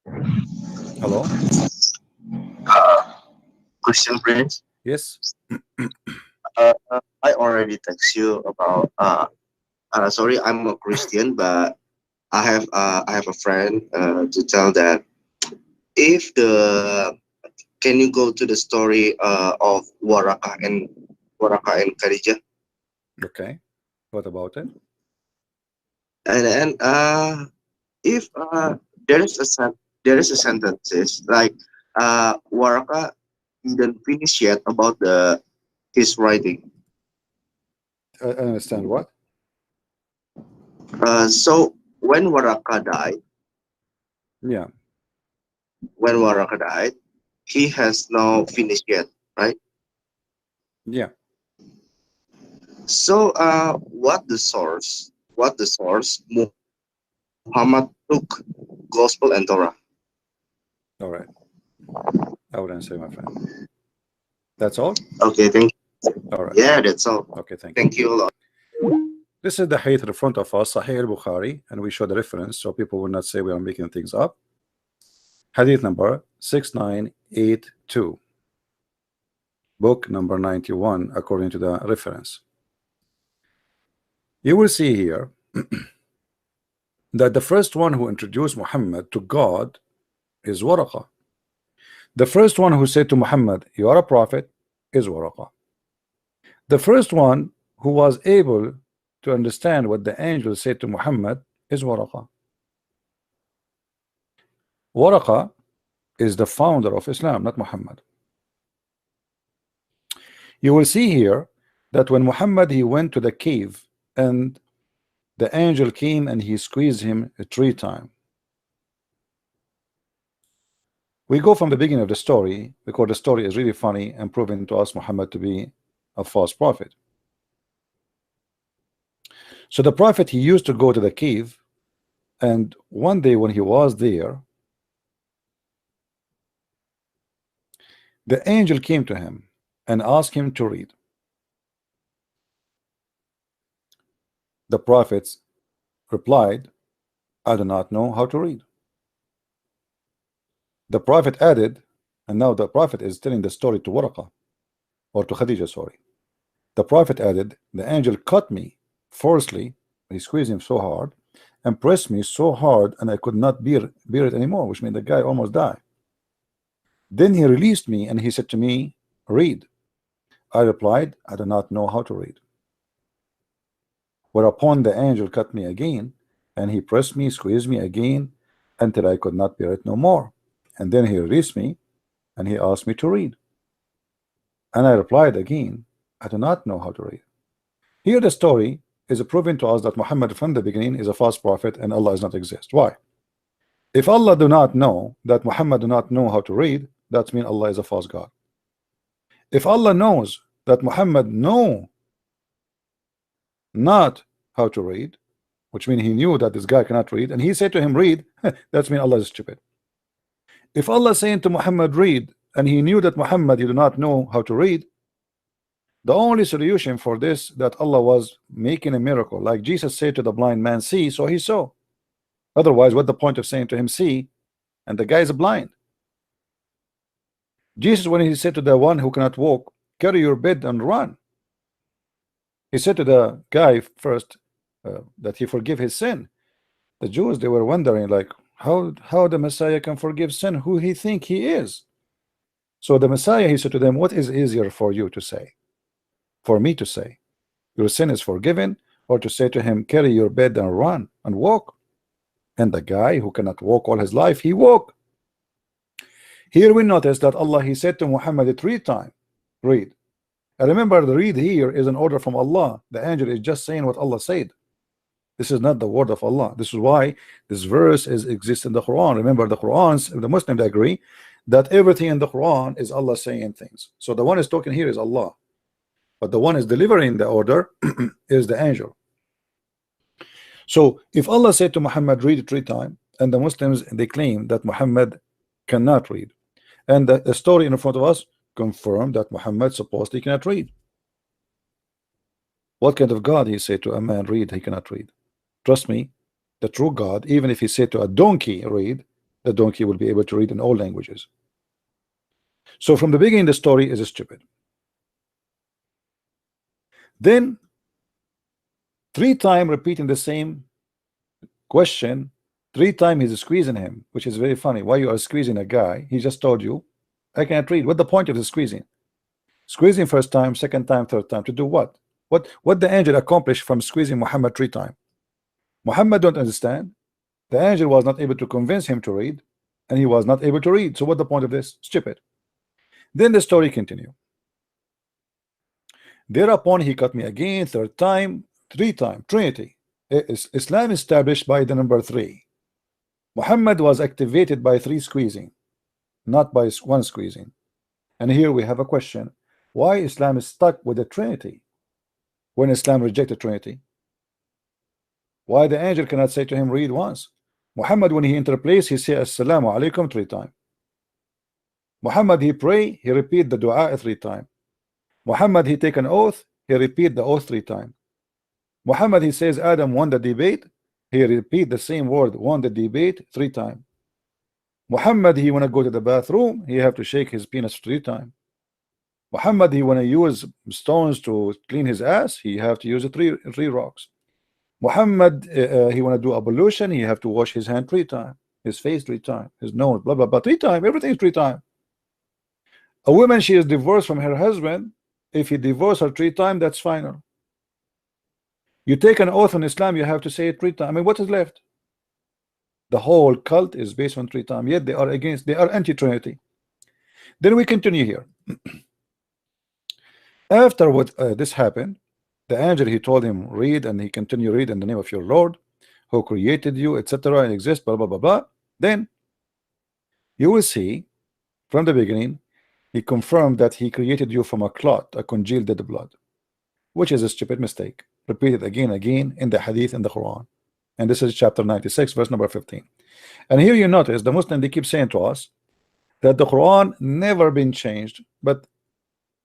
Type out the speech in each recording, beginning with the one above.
Hello? Uh, Christian Prince. Yes? I already text you about. Sorry, I'm a Christian, but I have a friend to tell that if the can you go to the story of Waraka and Khadijah, Okay. What about it? and then if there is there is a sentences like Waraka didn't finish yet about the his writing. I understand what? So when Waraka died, Yeah. when Waraka died, he has now finished yet, right? Yeah. So what the source? What the source? Muhammad took gospel and Torah. All right. I would answer, my friend. That's all? Okay, thank you. All right. Yeah, that's all. Okay, thank you. Thank you a lot. This is the hadith in front of us, Sahih al-Bukhari, and we show the reference so people will not say we are making things up. Hadith number 6982, book number 91, according to the reference. You will see here that the first one who introduced Muhammad to God is Waraqa. The first one who said to Muhammad, "You are a prophet," is Waraqa. The first one who was able to understand what the angel said to Muhammad is Waraqa. Waraqa is the founder of Islam, not Muhammad. You will see here that when Muhammad he went to the cave and the angel came and he squeezed him 3 times. We go from the beginning of the story because the story is really funny and proving to us Muhammad to be a false prophet. So the prophet he used to go to the cave, and one day when he was there, the angel came to him and asked him to read. The prophets replied, "I do not know how to read." The prophet added, and now the prophet is telling the story to Waraqa, or to Khadijah, sorry. The prophet added, "The angel cut me forcefully," he squeezed him so hard, and pressed me so hard, and I could not bear it anymore, which means the guy almost died. Then he released me, and he said to me, "Read." I replied, "I do not know how to read." Whereupon the angel cut me again, and he pressed me, squeezed me again, until I could not bear it no more. And then he released me, and he asked me to read. And I replied again, "I do not know how to read." Here the story is proving to us that Muhammad from the beginning is a false prophet and Allah does not exist. Why? If Allah do not know that Muhammad do not know how to read, that means Allah is a false God. If Allah knows that Muhammad know not how to read, which means he knew that this guy cannot read, and he said to him, "Read," that means Allah is stupid. If Allah saying to Muhammad, "Read," and he knew that Muhammad he do not know how to read, the only solution for this that Allah was making a miracle, like Jesus said to the blind man, "See," so he saw. Otherwise, what the point of saying to him, "See," and the guy is blind? Jesus, when he said to the one who cannot walk, "Carry your bed and run," he said to the guy first that he forgive his sin. The Jews, they were wondering like how the Messiah can forgive sin, who he think he is. So the Messiah, he said to them, "What is easier for you to say, for me to say, your sin is forgiven, or to say to him, carry your bed and run and walk?" And the guy who cannot walk all his life, he walked. Here we notice that Allah, he said to Muhammad 3 times, "Read." And remember, the read here is an order from Allah. The angel is just saying what Allah said. This is not the word of Allah. This is why this verse exists in the Quran. Remember, the Qurans, the Muslims agree that everything in the Quran is Allah saying things. So the one is talking here is Allah, but the one is delivering the order is the angel. So if Allah said to Muhammad, "Read 3 times," and the Muslims they claim that Muhammad cannot read, and the story in front of us confirmed that Muhammad supposedly cannot read. What kind of God he said to a man, "Read," he cannot read? Trust me, the true God, even if he said to a donkey, "Read," the donkey will be able to read in all languages. So from the beginning, the story is stupid. Then 3 times repeating the same question, 3 times he's squeezing him, which is very funny. Why you are squeezing a guy? He just told you, I cannot read. What the point of the squeezing? Squeezing first time, second time, third time, to do what? What the angel accomplished from squeezing Muhammad 3 times? Muhammad don't understand. The angel was not able to convince him to read, and he was not able to read. So what the point of this? Stupid. Then the story continue. Thereupon he cut me again, third time, 3 times, Trinity. Islam established by the number 3. Muhammad was activated by 3 squeezing, not by 1 squeezing. And here we have a question. Why Islam is stuck with the Trinity when Islam rejected Trinity? Why the angel cannot say to him, read once? Muhammad, when he enter place, he say Assalamu alaikum 3 times. Muhammad, he pray, he repeat the dua 3 times. Muhammad, he take an oath, he repeat the oath 3 times. Muhammad, he says Adam won the debate, he repeat the same word, won the debate 3 times. Muhammad, he wanna go to the bathroom, he have to shake his penis 3 times. Muhammad, he wanna use stones to clean his ass, he have to use three rocks. Muhammad, he wanna do ablution, he have to wash his hand 3 times, his face 3 times, his nose, blah blah blah 3 times, everything 3 times. A woman, she is divorced from her husband. If he divorced her 3 times, that's final. You take an oath in Islam, you have to say it 3 times. I mean, what is left? The whole cult is based on 3 times, yet they are against, they are anti-Trinity. Then we continue here. After what this happened, the angel, he told him, read, and he continued, read in the name of your Lord who created you, etc., and exist, blah blah blah blah. Then you will see from the beginning, he confirmed that he created you from a clot, a congealed dead blood, which is a stupid mistake, repeated again and again in the hadith and the Quran. And this is chapter 96, verse number 15. And here you notice the Muslim, they keep saying to us that the Quran never been changed, but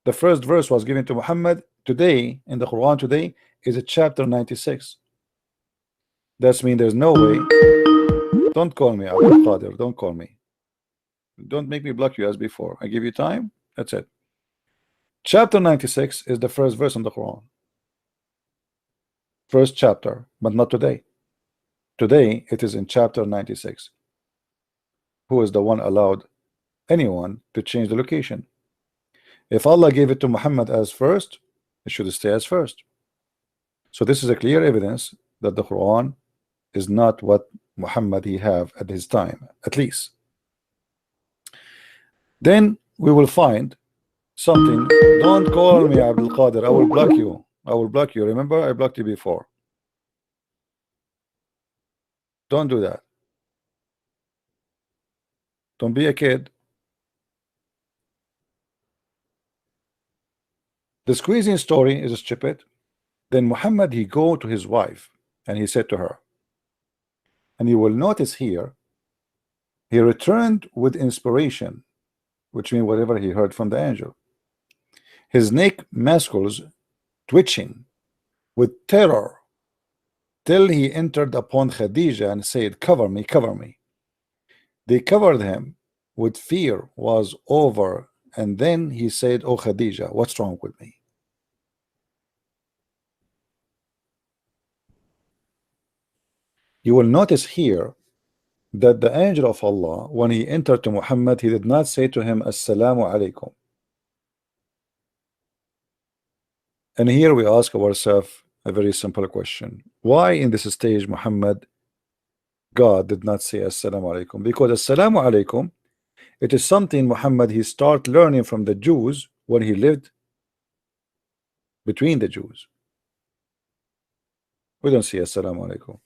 the first verse was given to Muhammad today in the Quran today is a chapter 96. That's mean there's no way. Don't call me Abdul Qadir, don't call me. Don't make me block you as before. I give you time, that's it. Chapter 96 is the first verse in the Quran. First chapter, but not today. Today it is in chapter 96. Who is the one allowed anyone to change the location? If Allah gave it to Muhammad as first, it should stay as first. So this is a clear evidence that the Quran is not what Muhammad he have at his time, at least. Then we will find something. Don't call me Abdul Qadir, I will block you. I will block you. Remember, I blocked you before. Don't do that. Don't be a kid. The squeezing story is stupid. Then Muhammad, he go to his wife and he said to her, and you will notice here, he returned with inspiration, which means whatever he heard from the angel. His neck muscles twitching with terror till he entered upon Khadija and said, cover me, cover me. They covered him with fear was over, and then he said, oh Khadija, what's wrong with me? You will notice here that the angel of Allah, when he entered to Muhammad, he did not say to him Assalamu alaikum. And here we ask ourselves a very simple question. Why in this stage Muhammad, God did not say Assalamu alaikum? Because Assalamu alaikum, it is something Muhammad he start learning from the Jews when he lived between the Jews. We don't see Assalamu alaikum.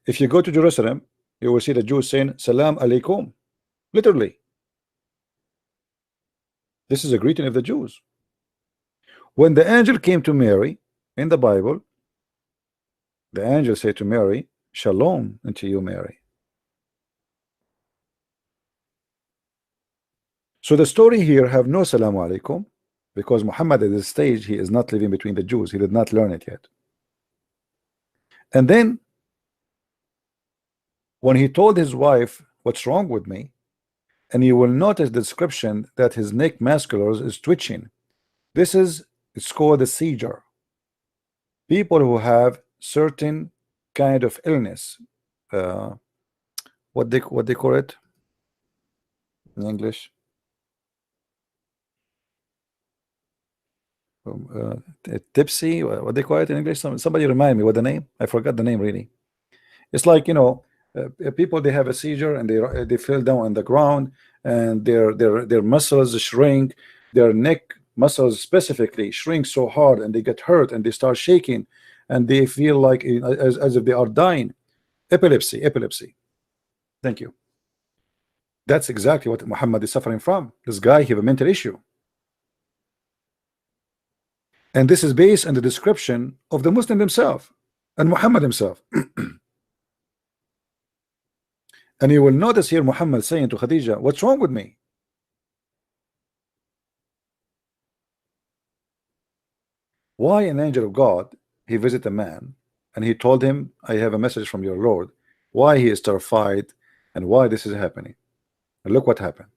If you go to Jerusalem, you will see the Jews saying Salam alaikum, literally. This is a greeting of the Jews. When the angel came to Mary in the Bible, the angel said to Mary, Shalom unto you, Mary. So the story here have no Salamu alaikum, because Muhammad at this stage, he is not living between the Jews. He did not learn it yet. And then when he told his wife, "What's wrong with me?" and you will notice the description that his neck musculars is twitching. This is, it's called a seizure. People who have certain kind of illness, uh, what they call it in English, tipsy, what they call it in English. Somebody remind me what the name. I forgot the name really. It's like, people, they have a seizure and they fell down on the ground, and their muscles shrink, their neck muscles specifically shrink so hard, and they get hurt and they start shaking, and they feel like as if they are dying. Epilepsy. Thank you. That's exactly what Muhammad is suffering from. This guy have a mental issue, and this is based on the description of the Muslim himself and Muhammad himself. And you will notice here Muhammad saying to Khadija, "What's wrong with me?" Why an angel of God, he visited a man and he told him, "I have a message from your Lord." Why he is terrified and why this is happening. And look what happened.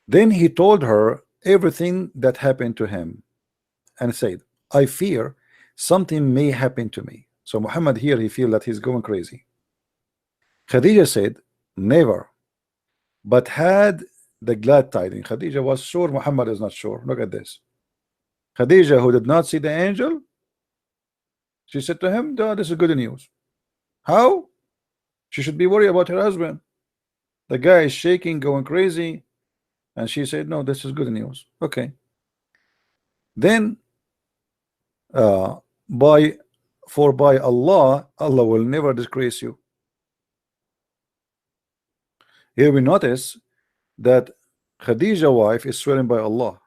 Then he told her everything that happened to him and said, "I fear something may happen to me." So Muhammad here, he feel that he's going crazy. Khadija said, "Never," but had the glad tidings. Khadija was sure, Muhammad is not sure. Look at this. Khadija, who did not see the angel, she said to him, "This is good news." How? She should be worried about her husband. The guy is shaking, going crazy, and she said, "No, this is good news." Okay. Then, uh, by by Allah, Allah will never disgrace you. Here we notice that Khadija wife is swearing by Allah.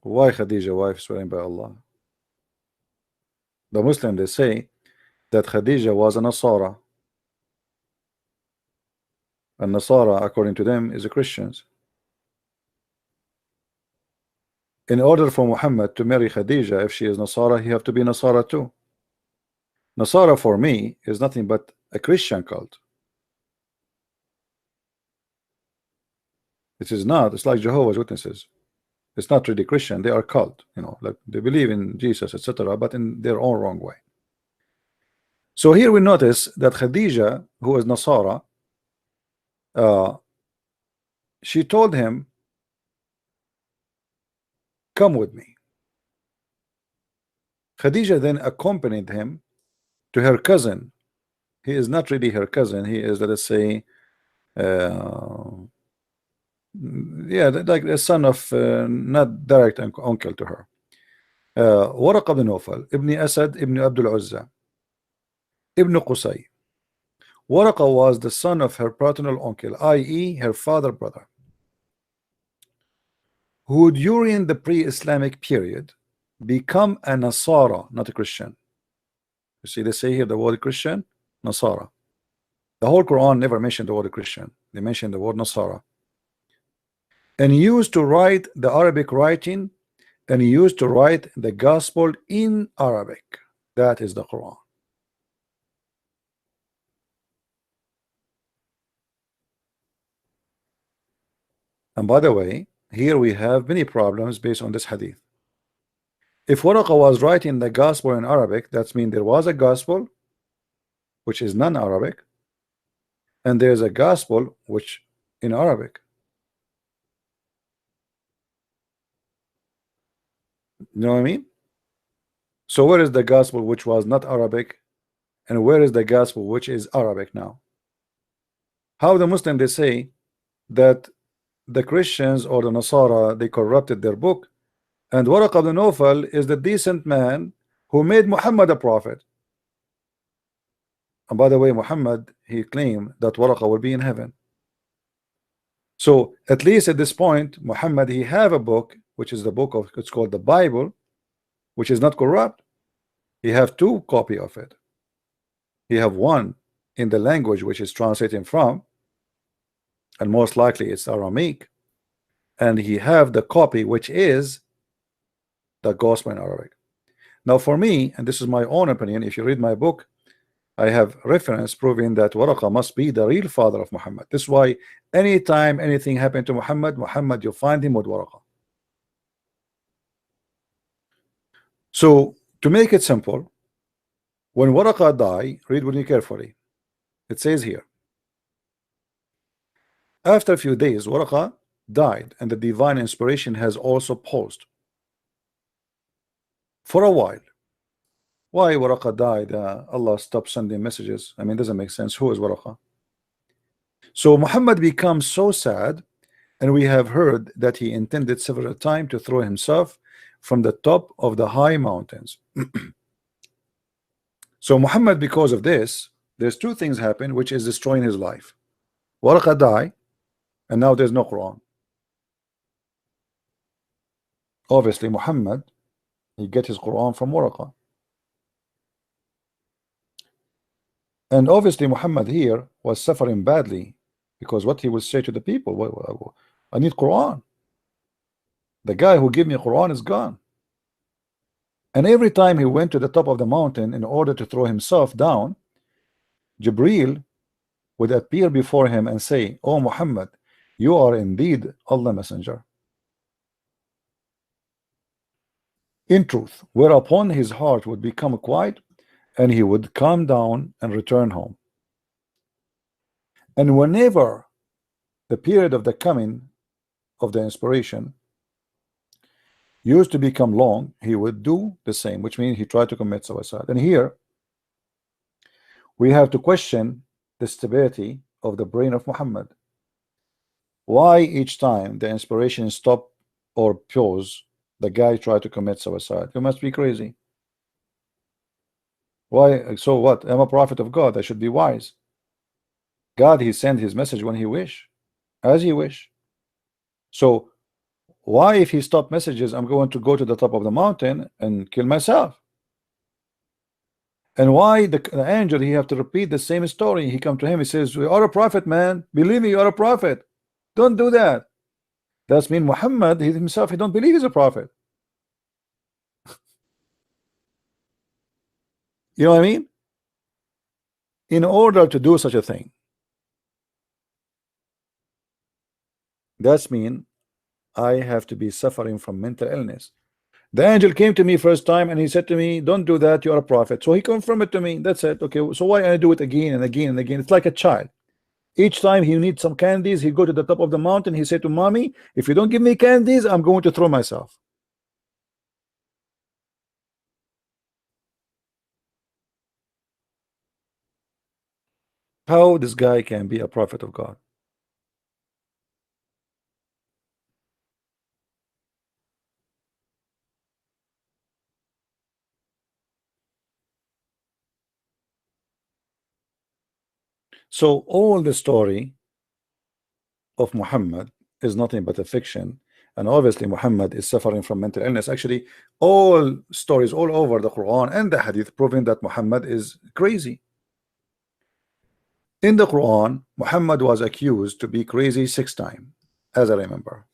Why Khadija wife swearing by Allah? The Muslim, they say that Khadija was a Nasara, and Nasara, according to them, is a Christians. In order for Muhammad to marry Khadija, if she is Nasara, he have to be Nasara too. Nasara for me is nothing but a Christian cult. It is not. It's like Jehovah's Witnesses. It's not really Christian. They are cult. Like they believe in Jesus, etc., but in their own wrong way. So here we notice that Khadija, who is Nasara, she told him, "Come with me." Khadija then accompanied him to her cousin. He is not really her cousin. He is, let us say, yeah, like a son of, not direct uncle to her. Waraqa bin Naufal, Ibn Asad, Ibn Abdul Uzza, Ibn Qusay. Waraqa was the son of her paternal uncle, i.e., her father brother, who during the pre-Islamic period become a Nasara, not a Christian. You see, they say here the word Christian, Nasara. The whole Quran never mentioned the word Christian. They mentioned the word Nasara. And used to write the Arabic writing, and used to write the gospel in Arabic. That is the Quran. And by the way, here we have many problems based on this hadith. If Waraqa was writing the gospel in Arabic, that means there was a gospel which is non-Arabic, and there's a gospel which in Arabic. You know what I mean? So where is the gospel which was not Arabic, and where is the gospel which is Arabic now? How the Muslim, they say that the Christians or the Nasara, they corrupted their book, and Waraqa bin Naufal is the decent man who made Muhammad a prophet. And by the way, Muhammad, he claimed that Waraqa will be in heaven. So at least at this point, Muhammad, he have a book, which is the book of, it's called the Bible, which is not corrupt. He have two copy of it. He have one in the language which is translating from, and most likely it's Aramaic, and he have the copy which is the gospel in Arabic. Now, for me, and this is my own opinion, if you read my book, I have reference proving that Waraqa must be the real father of Muhammad. This is why anytime anything happened to Muhammad, you find him with Waraqa. So, to make it simple, when Waraqa died, read with me carefully. It says here, after a few days, Waraqa died, and the divine inspiration has also paused for a while. Why Waraqa died? Allah stopped sending messages. I mean, doesn't make sense. Who is Waraqa? So Muhammad becomes so sad, and we have heard that he intended several times to throw himself from the top of the high mountains. So Muhammad, because of this, there's two things happen, which is destroying his life. Waraqa died, and now there's no Quran. Obviously, Muhammad, he get his Quran from Waraqa. And obviously Muhammad here was suffering badly, because what he will say to the people, I need Quran. The guy who gave me Quran is gone. And every time he went to the top of the mountain in order to throw himself down, Jibreel would appear before him and say, "Oh Muhammad, you are indeed Allah messenger." In truth, whereupon his heart would become quiet, and he would calm down and return home. And whenever the period of the coming of the inspiration used to become long, he would do the same, which means he tried to commit suicide. And here we have to question the stability of the brain of Muhammad. Why each time the inspiration stop or pause, the guy tried to commit suicide? You must be crazy. Why? So what? I'm a prophet of God. I should be wise. God, he sent his message when he wish, as he wish. So why, if he stopped messages, I'm going to go to the top of the mountain and kill myself? And why the angel, he have to repeat the same story? He come to him, he says, "You are a prophet, man. Believe me, you are a prophet. Don't do that." That's mean Muhammad, he himself, he don't believe he's a prophet. You know what I mean? In order to do such a thing, that's mean I have to be suffering from mental illness. The angel came to me first time and he said to me, "Don't do that, you are a prophet." So he confirmed it to me. That's it. Okay, so why I do it again and again and again? It's like a child. Each time he needs some candies, he go to the top of the mountain, he said to mommy, "If you don't give me candies, I'm going to throw myself." How this guy can be a prophet of God? So all the story of Muhammad is nothing but a fiction, and obviously Muhammad is suffering from mental illness. Actually, all stories all over the Quran and the Hadith proving that Muhammad is crazy. In the Quran, Muhammad was accused to be crazy 6 times, as I remember.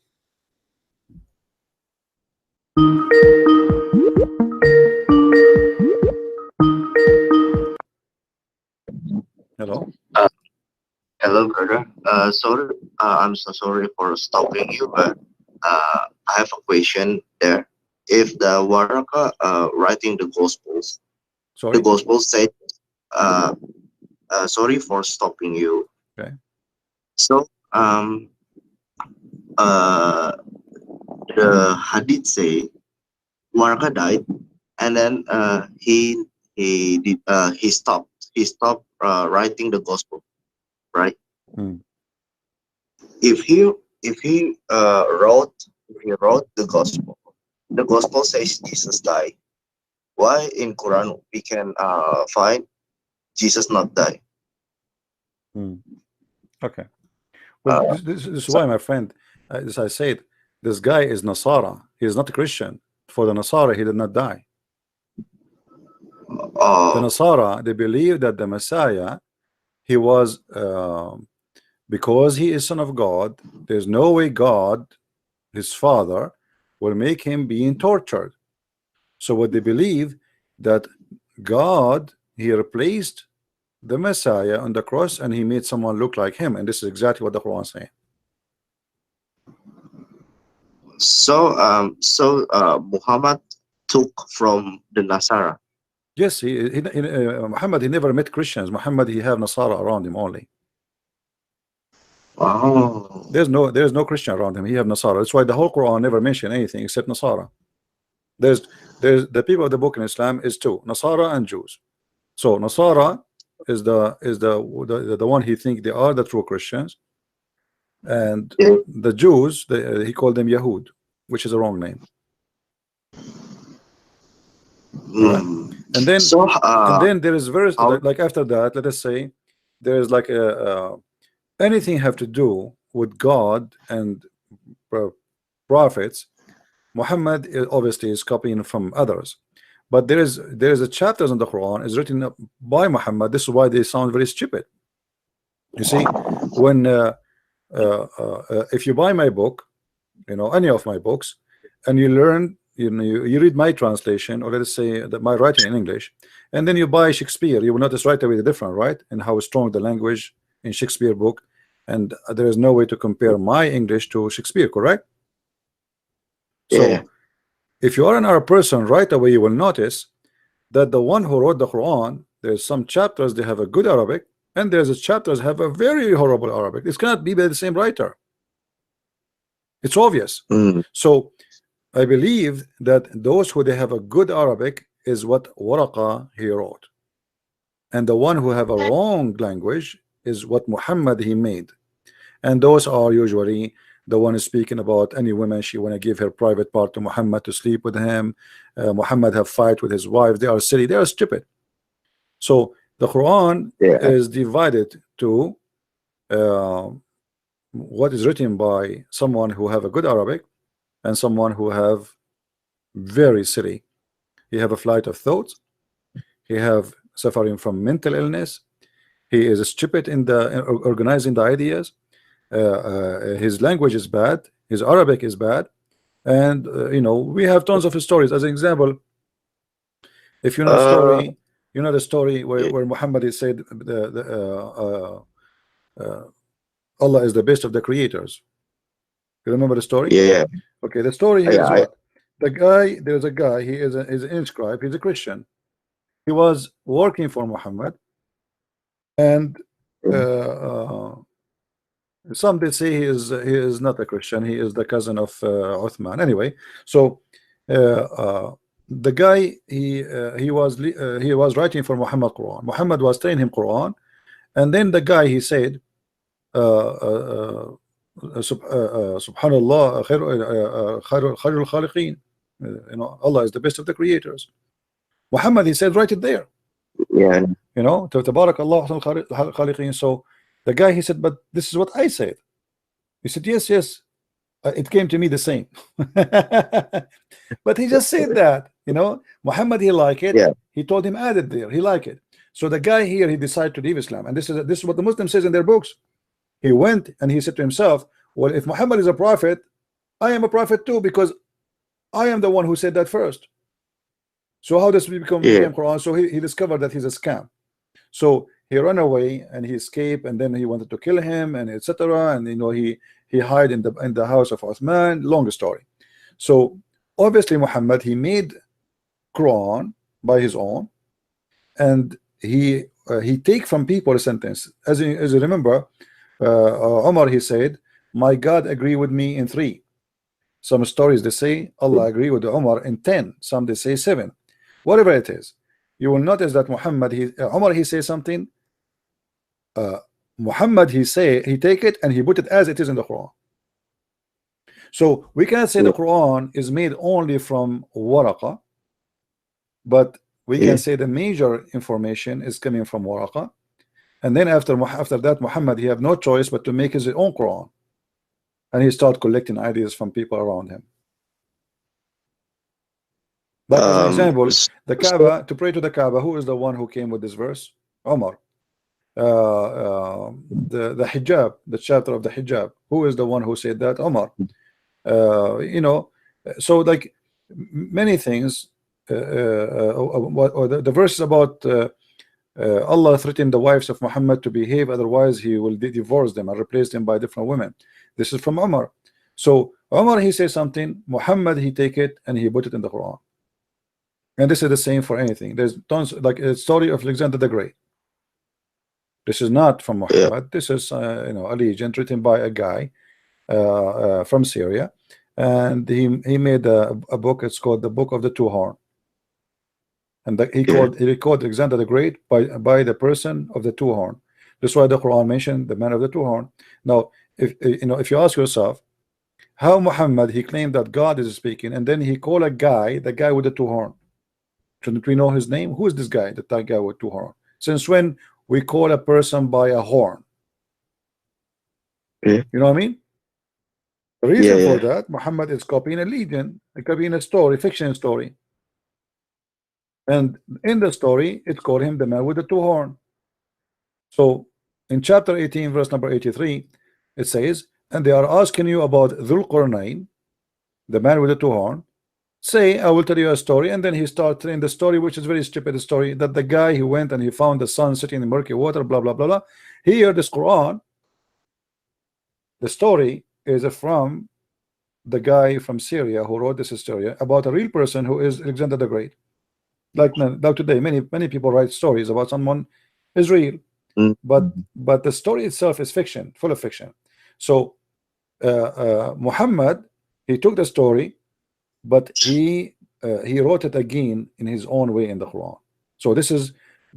Hello? Hello, brother. Sorry, I'm so sorry for stopping you, but I have a question there. If the Waraka writing the Sorry? Gospels said, uh, sorry for stopping you. Okay. So, uh, the Hadith say Waraka died, and then he stopped writing the Gospel, right? Hmm. If he if he wrote the Gospel says Jesus died. Why in Quran we can find Jesus not die? Hmm. Okay. Well, Uh, this is so, why, my friend, as I said, this guy is Nasara. He is not a Christian. For the Nasara, he did not die. The uh, Nasara, they believe that the Messiah, he was, because he is son of God, there's no way God, his father, will make him being tortured. So what they believe, that God, he replaced the Messiah on the cross and he made someone look like him, and this is exactly what the Quran is saying. Muhammad took from the Nasara. Yes, Muhammad, he never met Christians. Muhammad, he have Nasara around him only. Oh, There's no Christian around him. He have Nasara. That's why the whole Quran never mention anything except Nasara. There's the people of the book in Islam is two, Nasara and Jews. So Nasara is the one he think they are the true Christians, and yeah. the Jews, he called them Yahud, which is a wrong name, right? Mm. And then So, there is verse how? like after that, let us say there is like anything have to do with God and prophets. Muhammad obviously is copying from others, but there is a chapters in the Quran is written by Muhammad. This is why they sound very stupid. You see, when if you buy my book, any of my books, and you learn, you read my translation, or let's say that my writing in English, and then you buy Shakespeare, you will notice right away the difference, right? And how strong the language in Shakespeare book, and there is no way to compare my English to Shakespeare, correct? Yeah. So if you are an Arab person, right away you will notice that the one who wrote the Quran, there's some chapters they have a good Arabic, and there's a chapters have a very horrible Arabic. This cannot be by the same writer. It's obvious. Mm. So I believe that those who they have a good Arabic is what Waraqa he wrote, and the one who have a wrong language is what Muhammad he made, and those are usually the one is speaking about any woman she want to give her private part to Muhammad to sleep with him. Muhammad have fight with his wife. They are silly. They are stupid. So the Quran Yeah. is divided to what is written by someone who have a good Arabic and someone who have very silly. He have a flight of thoughts. He have suffering from mental illness. He is stupid in the organizing the ideas. His language is bad. His Arabic is bad, and we have tons of stories. As an example, if you know the Uh, story, the story yeah. where Muhammad is said Allah is the best of the creators. You remember the story? Yeah. Okay, the story here Yeah. is what the guy. There's a guy. He is an inscribe. He's a Christian. He was working for Muhammad, and uh, some they say he is not a Christian. He is the cousin of Uthman. Anyway, so the guy he was writing for Muhammad Quran. Muhammad was telling him Quran, and then the guy he said, Subhanallah, khairul khaliqeen. Allah is the best of the creators. Muhammad he said, write it there. Yeah. To Tabarak Allah khaliqeen. So the guy he said, but this is what I said. He said, yes, it came to me the same. But he just said that, Muhammad he like it. Yeah. He told him add it there. He like it. So the guy here he decided to leave Islam, and this is what the Muslim says in their books. He went and he said to himself, well, if Muhammad is a prophet, I am a prophet too, because I am the one who said that first. So how does it became Quran? So he discovered that he's a scam. So he ran away and he escaped, and then he wanted to kill him, and etc. And he hid in the house of Uthman. Long story. So obviously Muhammad he made Quran by his own, and he take from people a sentence. As you remember, Umar he said, my God agree with me in 3. Some stories they say Allah agree with Umar in 10. Some they say 7. Whatever it is, you will notice that Muhammad Umar he say something, Muhammad he take it and he put it as it is in the Quran. So we cannot say the Quran is made only from Waraqa, but we can say the major information is coming from Waraqa, and then after that Muhammad he have no choice but to make his own Quran, and he start collecting ideas from people around him. Like as an example, the Kaaba, to pray to the Kaaba, who is the one who came with this verse? Umar. The hijab, the chapter of the hijab, who is the one who said that? Umar. So like many things the verse is about Allah threatened the wives of Muhammad to behave, otherwise he will divorce them and replace them by different women. This is from Umar. So Umar, he says something, Muhammad, he take it and he put it in the Quran. And this is the same for anything. There's tons, like a story of Alexander the Great. This is not from yeah, Muhammad. This is a legend written by a guy from Syria, and he made a book. It's called the Book of the Two Horn, and yeah, he recalled Alexander the Great by the person of the two horn. That's why the Quran mentioned the man of the two horn. Now, if you ask yourself how Muhammad, he claimed that God is speaking, and then he called the guy with the two horn. Shouldn't we know his name? Who is this guy? That guy with two horn. Since when we call a person by a horn? yeah, You know what I mean? The yeah, reason for yeah, that, Muhammad is copying a legend, copying a story, fiction story. And in the story, it's called him the man with the two horn. So in chapter 18, verse number 83, it says, and they are asking you about Dhul Qarnayn, the man with the two horn. Say, I will tell you a story, and then he starts telling the story, which is very stupid story, that the guy who went and he found the sun sitting in murky water, blah blah blah blah. Here, this Quran, the story is from the guy from Syria who wrote this story about a real person who is Alexander the Great. Like now today, many people write stories about someone is real, mm, but the story itself is fiction, full of fiction. So Muhammad, he took the story, but he wrote it again in his own way in the Quran. So this is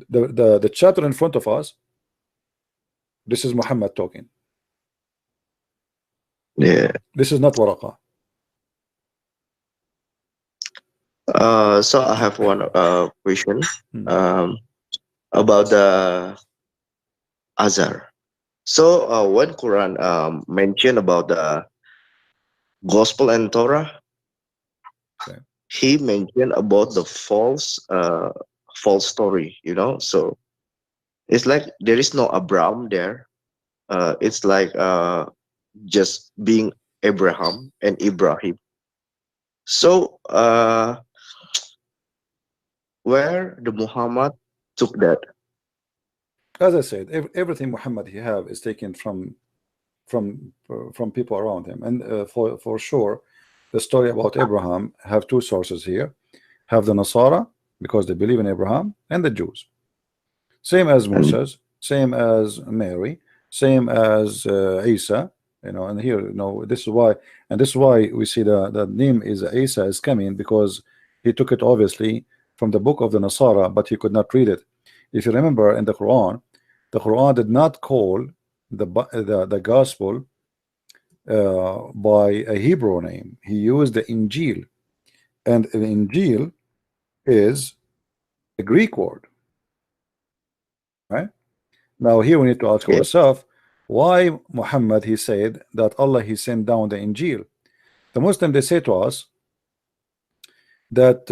the chapter in front of us. This is Muhammad talking. yeah. This is not Waraqa. So I have one question Hmm. um about the Azhar. So when Quran mentioned about the Gospel and Torah, Okay. he mentioned about the false story. So it's like there is no Abraham there. It's like just being Abraham and Ibrahim. So where the Muhammad took that? As I said, everything Muhammad he have is taken from people around him, and for sure, the story about Abraham have two sources here. Have the Nasara because they believe in Abraham, and the Jews. Same as And Moses, same as Mary, same as Isa. And here, this is why, and this is why we see the name is Isa is coming, because he took it obviously from the book of the Nasara, but he could not read it. If you remember in the Quran did not call the gospel by a Hebrew name. He used the Injil, and the Injil is a Greek word, right? Now here we need to ask yeah, ourselves why Muhammad he said that Allah he sent down the Injil. The Muslim they say to us that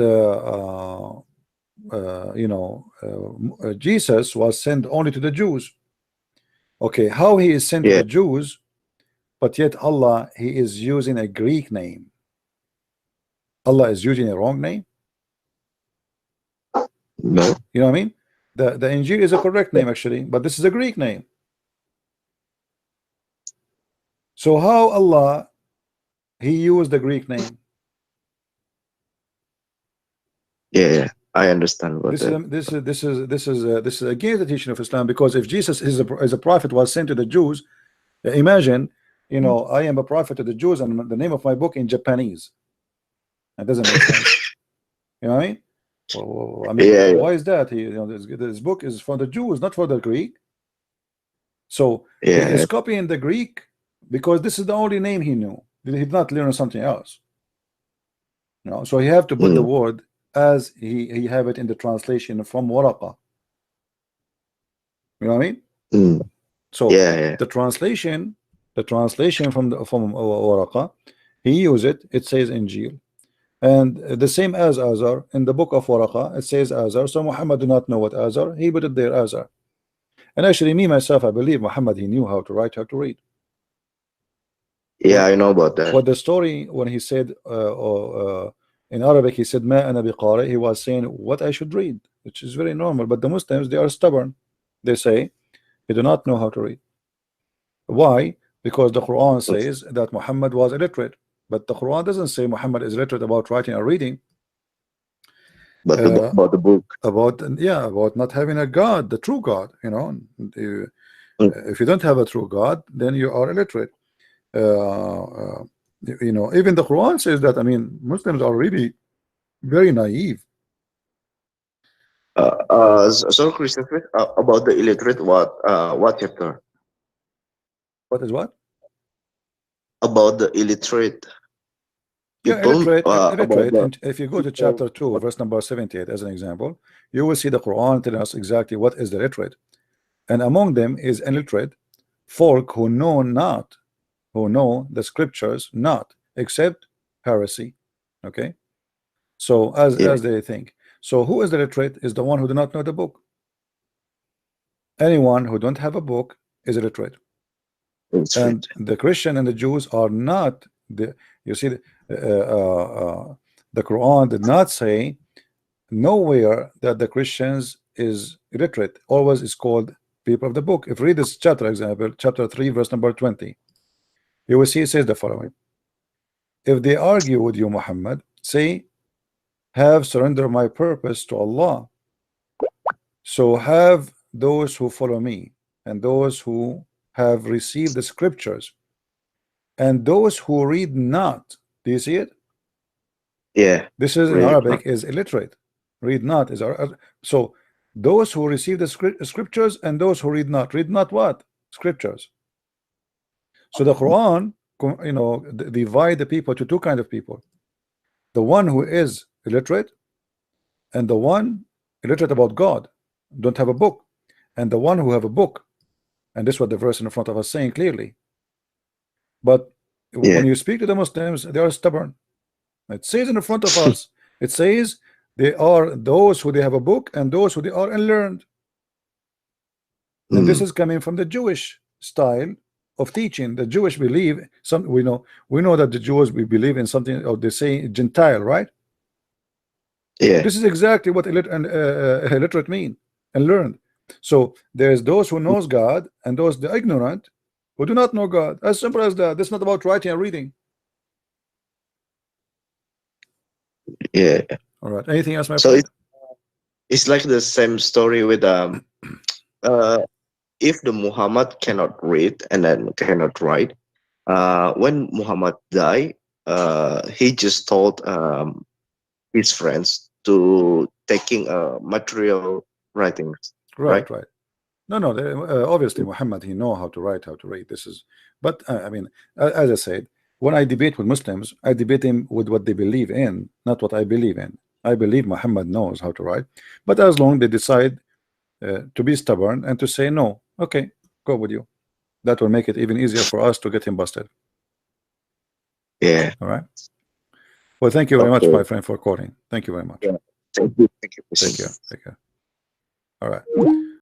Jesus was sent only to the Jews. Okay, how he is sent to yeah, the Jews, but yet Allah he is using a Greek name. Allah is using a wrong name. no, You know what I mean? The Injil is a correct name actually, but this is a Greek name. So how Allah he used the Greek name? yeah, yeah. I understand about This is that. this is against the teaching of Islam, because if Jesus is a prophet was sent to the Jews, imagine, I am a prophet to the Jews and the name of my book in Japanese. That doesn't make sense. You know what I mean? Well, I mean, Yeah, yeah, why is that? This book is for the Jews, not for the Greek. So he yeah. is copying the Greek because this is the only name he knew. He did not learn something else. So he have to put the Mm, word as he have it in the translation from Waraqa. You know what I mean? mm, So yeah, yeah. the translation from Waraqa, he use it. It says Injil, and the same as Azar in the book of Waraqa. It says Azar. So Muhammad do not know what Azar. He put it there Azar. And actually, me myself, I believe Muhammad he knew how to write, how to read. Yeah, What I know about that. what the story when he said In Arabic, he said, "Ma ana biqari." He was saying what I should read, which is very normal. But the Muslims, they are stubborn. They say they do not know how to read. Why? Because the Quran says that Muhammad was illiterate, but the Quran doesn't say Muhammad is illiterate about writing or reading. But Uh, about the book. about about not having a God, the true God. Mm. If you don't have a true God, then you are illiterate. Uh, uh, even the Quran says that. I mean, Muslims are really very naive. So Christopher, about the illiterate, what chapter? What is what? About the illiterate Yeah, people, about illiterate. the And if you go to people. chapter 2, verse number 78, as an example, you will see the Quran telling us exactly what is the illiterate. And among them is illiterate folk who know not, who know the scriptures not, except heresy. Okay, so Yeah, as they think. So who is the illiterate? Is the one who do not know the book. Anyone who don't have a book is illiterate. it's right. And the Christian and the Jews are not the. You see, the Quran did not say nowhere that the Christians is illiterate. Always is called people of the book. If you read this chapter, example, chapter 3, verse number 20, you will see it says the following: if they argue with you, Muhammad, say, have surrendered my purpose to Allah. So have those who follow me, and those who have received the scriptures, and those who read not. Do you see it? Yeah, This is in really. Arabic is illiterate. Read not is so those who receive the scriptures and those who read not. Read not what? Scriptures. So the Quran, divide the people to two kind of people: the one who is illiterate, and the one illiterate about God, don't have a book, and the one who have a book. And this is what the verse in front of us saying clearly. But Yeah. when you speak to the Muslims, they are stubborn. It says in the front of us, it says they are those who they have a book and those who they are unlearned. And this Mm, is coming from the Jewish style of teaching. The Jewish believe some we know that the Jews we believe in something of they say Gentile, right? yeah. This is exactly what illiterate mean and learned. So there's those who knows God and those the ignorant who do not know God. As simple as that. This is not about writing and reading. Yeah. All right. Anything else, my So friend? it's like the same story with uh if the Muhammad cannot read and then cannot write, when Muhammad died, he just told his friends to taking material writings, right? Right, right. No, no. Obviously, Muhammad, he know how to write, how to read. This is, but I mean, as I said, when I debate with Muslims, I debate him with what they believe in, not what I believe in. I believe Muhammad knows how to write, but as long they decide to be stubborn and to say no, okay, go with you. That will make it even easier for us to get him busted. Yeah. All right. Well, thank you very much, Okay. my friend, for calling. Thank you very much. Yeah. Thank you. Thank you, Take care. Christian. Take care. All right.